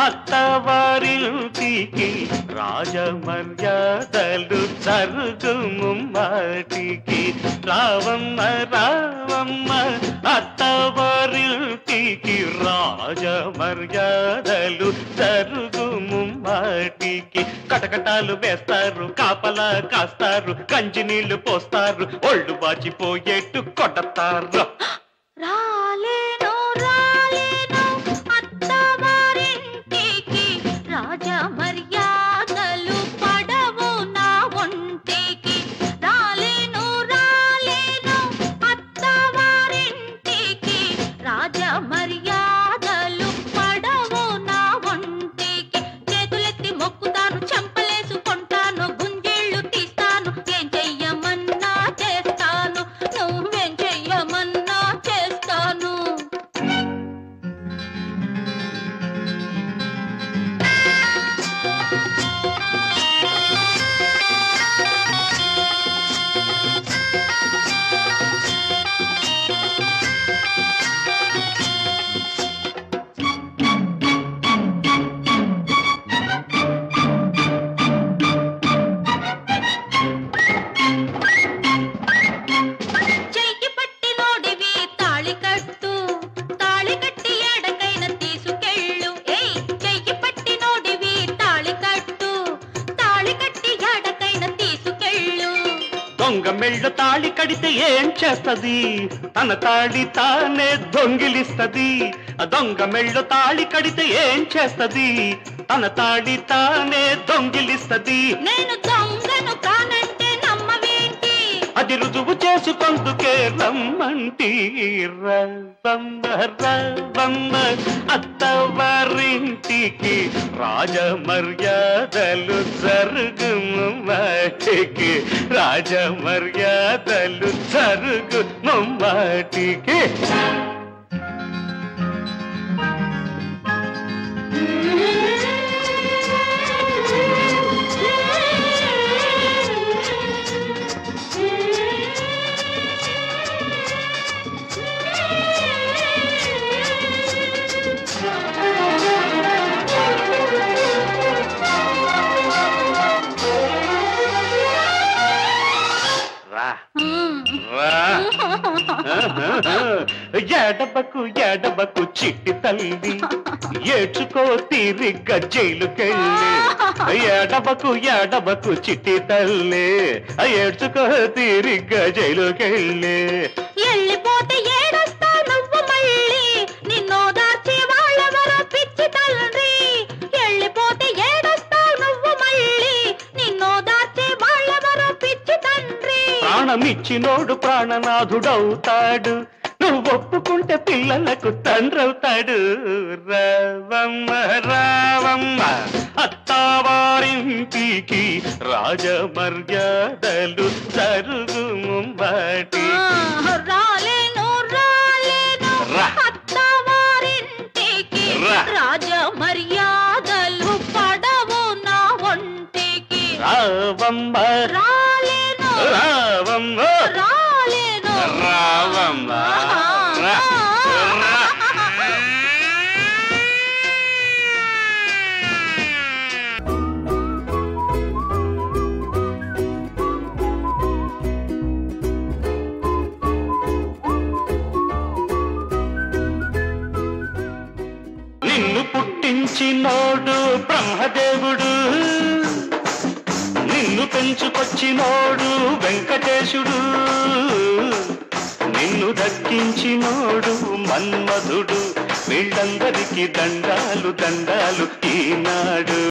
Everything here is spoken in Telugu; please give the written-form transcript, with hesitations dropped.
అత్తవారింటికి రాజమర్యాదలు జరుగుము మాటికి రావమ్మ రావమ్మ అత్తవారింటికి రాజమర్యాదలు జరుగుము మాటికి కటకటాలు వేస్తారు కాపలా కాస్తారు కంచి నీళ్లు పోస్తారు ఒళ్ళు బాచిపోయేట్టు కొడతారు రాలేను రాలేను అత్తవారింటికి రాజ మర్యాదలు పడవు నా ఒంటికి రాలేను రాలేను అత్తవారింటికి రాజ మర్యాదలు పడవు నా ఒంటికి చేతులెత్తి మొక్కుతాను చెంపలేసుకుంటాను గుంజేళ్ళు తీస్తాను ఏం చెయ్యమన్నా చేస్తాను నువ్వేం చెయ్యమన్నా చేస్తాను చెయ్యి పట్టినోడివి తాళి కట్టు తాళి కట్టి ఎడకైన తీసుకెళ్ళు ఏయ్ చెయ్యి పట్టినోడివి తాళి కట్టు తాళి కట్టి ఎడకైన తీసుకెళ్ళు దొంగ మెళ్ళు తాళి కడితే ఏం చేస్తది తన తాళి తానే దొంగిలిస్తది దొంగ మెళ్ళు తాళి కడితే ఏం చేస్తది తన తాళి తానే దొంగిలిస్తది నేను దొంగను కానంటే నమ్మవేంటి అది రుజువు చేసుకొందుకే రమ్మంటి రవ్వమ్మ రవ్వమ్మ అత్తవారింటికి రాజమర్యాదలు జరుగుము మాటికి రాజమర్యాదలు జరుగుము మాటికి ఎడబకు ఎడబకు చిట్టి తల్లి ఏడ్చుకో తీరిగ్గా జైలుకెళ్ళి ఎడబకు ఎడబకు చిట్టి తల్లి ఏడ్చుకో తీరిగ్గా జైలుకెళ్ళి వెళ్ళిపోతే ఏడొస్తావు నువ్వు మళ్ళీ నిన్నో దాచి వాళ్ళెవరో పిచ్చి తండ్రి వెళ్ళిపోతే ఏడొస్తావు నువ్వు మళ్ళీ నిన్నో దాచి వాళ్ళెవరో పిచ్చి తండ్రి ప్రాణమిచ్చినోడు ప్రాణనాథుడవుతాడు నువ్వు ఒప్పుకుంటే పిల్లలకు తండ్రవుతాడు రావమ్మ రావమ్మ అత్తవారింటికి రాజమర్యాదలు జరుగుము మాటి రాలేను రాలేను అత్తవారింటికి రాజ మర్యాదలు పడవు నా ఒంటికి రావమ్మ రాలేను రావమ్మ రాలేను రావమ్మ నిన్ను పుట్టించినోడు బ్రహ్మదేవుడు నిన్ను పెంచుకొచ్చినోడు వెంకటేశుడు నిన్ను దక్కించినోడు మన్మధుడు వీళ్ళందరికీ దండాలు దండాలు ఈనాడు